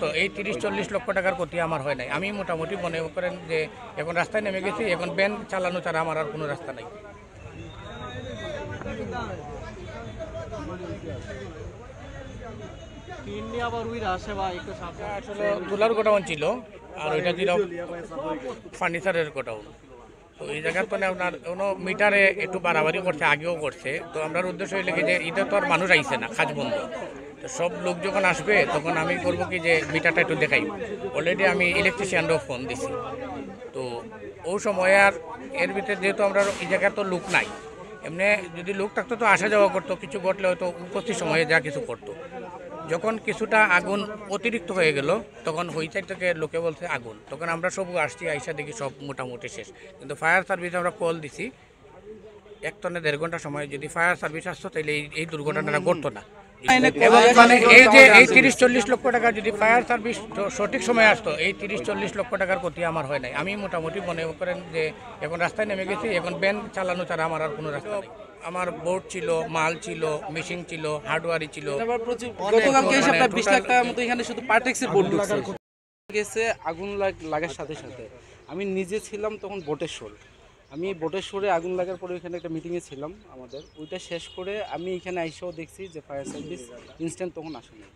আসতো এই 30-40 লক্ষ টাকার ক্ষতি আমার হয় নাই। আমি মোটামুটি মনে করেন যে এখন রাস্তায় নেমে গেছি, এখন ভ্যান চালানো ছাড়া আমার আর কোনো রাস্তা নাই। আসলে তুলার গোডাউন ছিল, আর ওইটা ছিল ফার্নিচারের গোডাউন। তো এই জায়গার তো আপনার কোনো মিটারে একটু বাড়াবাড়ি করছে, আগেও করছে। তো আমার উদ্দেশ্য হইলে কি যে এটা তো আর মানুষ আইছে না, কাজ বন্ধ। তো সব লোক যখন আসবে তখন আমি করবো কি যে মিটারটা একটু দেখাই। অলরেডি আমি ইলেকট্রিশিয়ানরাও ফোন দিছি। তো ওই সময় আর এর ভিতরে যেহেতু আমরা এই জায়গায় তো লোক নাই, এমনি যদি লোক থাকতো তো আসা যাওয়া করতো, কিছু ঘটলে হয়তো উপস্থিত সময়ে যা কিছু করতো। যখন কিছুটা আগুন অতিরিক্ত হয়ে গেল তখন ওই সাইড থেকে লোকে বলছে আগুন, তখন আমরা সব আসছি, আইসা দেখি সব মোটামুটি শেষ। কিন্তু ফায়ার সার্ভিসে আমরা কল দিছি, 1 থেকে 1.5 ঘন্টা সময় যদি ফায়ার সার্ভিস আসতো তাহলে এই দুর্ঘটনাটা ঘটতো না। মানে এই যে এই 30-40 লক্ষ টাকা যদি ফায়ার সার্ভিস সঠিক সময় আসতো, এই 30-40 লক্ষ টাকার ক্ষতি আমার হয় নাই। আমি মোটামুটি মনে করেন যে এখন রাস্তায় নেমে গেছি, এখন ভ্যান চালানো ছাড়া আমার আর কোনো রাস্তা নেই। আমার বোর্ড ছিল, মাল ছিল, মেশিন ছিল, হার্ডওয়্যারই ছিল। গতকালকে এসে প্রায় 20 লাখ টাকার মতো এখানে শুধু পার্টেক্সের বোর্ড গেছে আগুন লাগার সাথে সাথে। আমি নিজে ছিলাম তখন বোটেশ্বর। আমি বোটেশ্বরে আগুন লাগার পরে ওইখানে একটা মিটিংয়ে ছিলাম আমাদের, ওইটা শেষ করে আমি এখানে আইসাও দেখছি যে ফায়ার সার্ভিস ইনস্ট্যান্ট তখন আসেনি।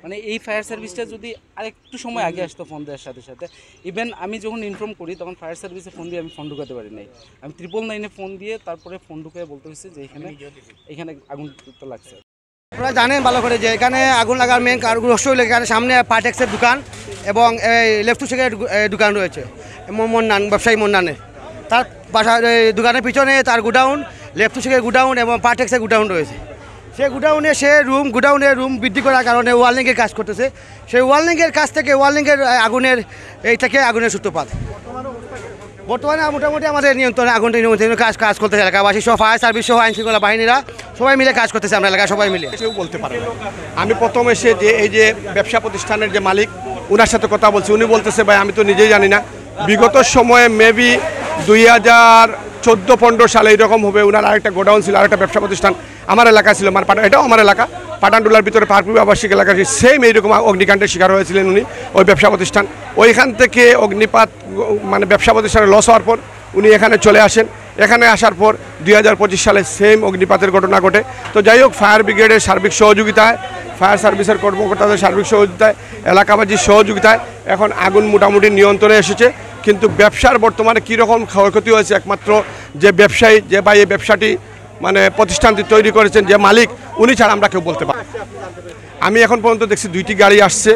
মানে এই ফায়ার সার্ভিসটা যদি আরেকটু সময় আগে আসতো ফোন দেওয়ার সাথে সাথে, ইভেন আমি যখন ইনফর্ম করি তখন ফায়ার সার্ভিসে ফোন দিয়ে আমি ফোন ঢুকাতে পারি নাই। আমি 999-এ ফোন দিয়ে তারপরে ফোন ঢুকে বলতে হয়েছে যে এখানে আগুন তো লাগছে। আপনারা জানেন ভালো করে যে এখানে আগুন লাগার মেন রহস্য হলো এখানে সামনে পার্টেক্সের দোকান এবং লেফট সাইডের দোকান রয়েছে মন্নান, ব্যবসায়ী মন্নানের। তার বাসার দোকানের পিছনে তার গোডাউন, লেফট সাইডের গোডাউন এবং পার্টেক্সের গোডাউন রয়েছে। সেই গোডাউনে গোডাউনের রুম বৃদ্ধি করার কারণে ওয়ার্লিংয়ের কাজ করতেছে। সেই ওয়ার্লিংয়ের কাজ থেকে ওয়ার্লিংয়ের আগুনের সূত্রপাত। বর্তমানে মোটামুটি আমাদের নিয়ন্ত্রণে আগুনটা নিয়ন্ত্রণে কাজ করতেছে এলাকাবাসী সহ, ফায়ার সার্ভিস সহ, আইন শৃঙ্খলা বাহিনীরা সবাই মিলে কাজ করতেছে। আমরা এলাকায় সবাই মিলে কেউ বলতে পারে না। আমি প্রথম এসে যে এই যে ব্যবসা প্রতিষ্ঠানের যে মালিক, ওনার সাথে কথা বলছি। উনি বলতেছে ভাই আমি তো নিজেই জানি না, বিগত সময়ে মেবি 2014-15 সালে এরকম হবে। ওনার আরেকটা গোডাউন ছিল, আরেকটা ব্যবসা প্রতিষ্ঠান আমার এলাকা ছিল, এটাও আমার এলাকা, পাটানটুলার ভিতরে পার্কপুর আবাসিক এলাকা, সেম এইরকম অগ্নিকাণ্ডের শিকার হয়েছিলেন উনি, ওই ব্যবসা প্রতিষ্ঠান। ওইখান থেকে অগ্নিপাত মানে ব্যবসা প্রতিষ্ঠানের লস হওয়ার পর উনি এখানে চলে আসেন। এখানে আসার পর 2025 সালে সেম অগ্নিপাতের ঘটনা ঘটে। তো যাই হোক, ফায়ার ব্রিগেডের সার্বিক সহযোগিতায়, ফায়ার সার্ভিসের কর্মকর্তাদের সার্বিক সহযোগিতায়, এলাকাবাসীর সহযোগিতায় এখন আগুন মোটামুটি নিয়ন্ত্রণে এসেছে। কিন্তু ব্যবসার বর্তমানে কীরকম ক্ষয়ক্ষতি হয়েছে একমাত্র যে ব্যবসায়ী, যে বা এই ব্যবসাটি মানে প্রতিষ্ঠানটি তৈরি করেছেন, যে মালিক, উনি ছাড়া আমরা কেউ বলতে পারি। আমি এখন পর্যন্ত দেখছি 2টি গাড়ি আসছে,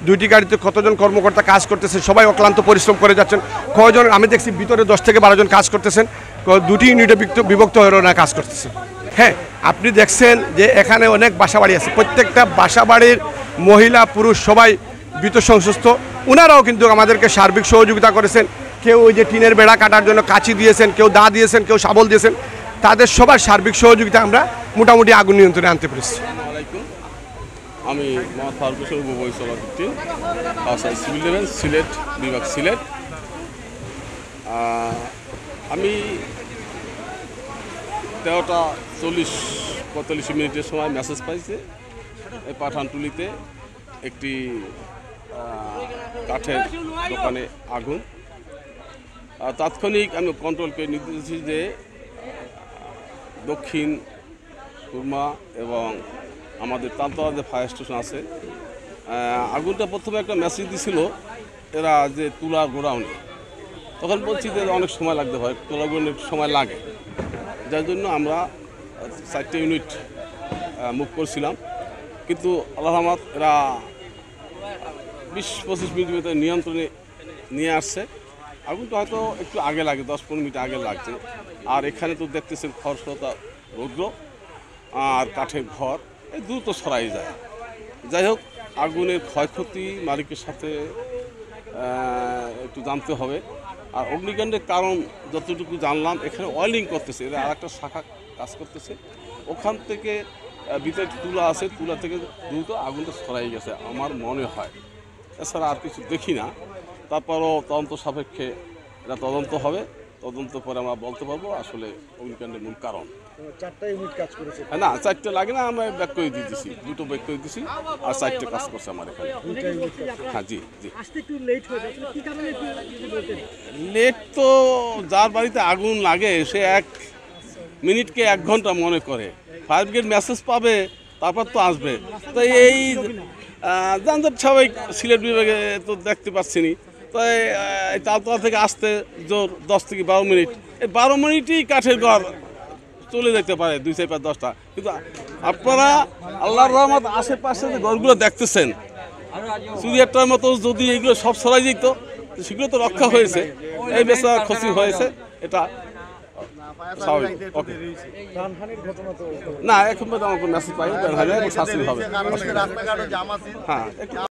2টি গাড়িতে কতজন কর্মকর্তা কাজ করতেছে, সবাই অক্লান্ত পরিশ্রম করে যাচ্ছেন। কয়জন আমি দেখছি ভিতরে 10 থেকে 12 জন কাজ করতেছেন, 2টি ইউনিটে বিভক্ত হয়ে ওরা কাজ করতেছে। হ্যাঁ, আপনি দেখছেন যে এখানে অনেক বাসাবাড়ি আছে, প্রত্যেকটা বাসাবাড়ির মহিলা পুরুষ সবাই বিত সংশ্লিষ্ট। ওনারাও কিন্তু আমাদেরকে সার্বিক সহযোগিতা করেছেন। কেউ ওই যে টিনের বেড়া কাটার জন্য কাঁচি দিয়েছেন, কেউ দা দিয়েছেন, কেউ শাবল দিয়েছেন। তাদের সবার সার্বিক সহযোগিতা আমরা মোটামুটি আগুন নিয়ন্ত্রণে আনতে পেরেছি। আমি মোহাম্মদ ফারুক হোসেন, উপপরিচালক সিভিল ডিফেন্স, সিলেট বিভাগ, সিলেট। আমি 13:40-45 সময় মেসেজ পাইছি এই পাঠানটুলিতে একটি কাঠের দোকানে আগুন। তাৎক্ষণিক আমি কন্ট্রোল করে নিতেছি যে দক্ষিণ কুরমা এবং আমাদের তালতলা যে ফায়ার স্টেশন আছে, আগুনটা প্রথমে একটা মেসেজ দিছিল এরা যে তুলার গোডাউনে। তখন বলছি যে অনেক সময় লাগতে হয়, তুলার গোডাউনে সময় লাগে, যার জন্য আমরা 4টে ইউনিট মুভ করছিলাম। কিন্তু আল্লাহ রহমত এরা 20-25 মিনিটের ভিতরে নিয়ন্ত্রণে নিয়ে আসছে। আগুনটা হয়তো একটু আগে লাগে, 10-15 মিনিট আগে লাগছে। আর এখানে তো দেখতেছেন খরস্রোতা রৌদ্র আর কাঠের ঘর, এই দ্রুত ছড়াই যায়। যাই হোক, আগুনের ক্ষয়ক্ষতি মালিকের সাথে একটু জানতে হবে। আর অগ্নিকাণ্ডের কারণ যতটুকু জানলাম, এখানে অয়েলিং করতেছে, এরা আরেকটা শাখা কাজ করতেছে, ওখান থেকে ভিতরে তুলা আছে, তুলা থেকে দ্রুত আগুনটা ছড়াই গেছে আমার মনে হয়। এছাড়া আর কিছু দেখি না। তারপরও তদন্ত সাপেক্ষে এটা তদন্ত হবে, তদন্ত করে আমরা বলতে পারবো আসলে অগ্নিকাণ্ডের মূল কারণ। না 4টে লাগে না, আমরা ব্যাক করে দিয়ে দিছি, 2টো ব্যাক করে দিছি আর 4টে কাজ করছে আমার এখানে। হ্যাঁ জি জি। লেট তো যার বাড়িতে আগুন লাগে সে 1 মিনিটকে 1 ঘন্টা মনে করে, ফায়ার ব্রিগেড মেসেজ পাবে তারপর তো আসবে। তো এই যানজট সবাই সিলেট বিভাগে তো দেখতে পাচ্ছি নি, তাই এই তালতলা থেকে আসতে জোর 10 থেকে 12 মিনিট, এই 12 মিনিটই কাঠের ঘর চলে যেতে পারে 2, 4, 5, 10টা। কিন্তু আপনারা আল্লাহর রহমত আশেপাশে যে ঘরগুলো দেখতেছেন, চুরিয়াটার মতো যদি এগুলো সব সরাই যেত সেগুলো তো রক্ষা হয়েছে, এই বেচা ক্ষতি হয়েছে, এটা স্বাভাবিক। ওকে না, এখন পর্যন্ত আমার কোনো মেসেজ পাইনি, শাস্তি হবে। হ্যাঁ।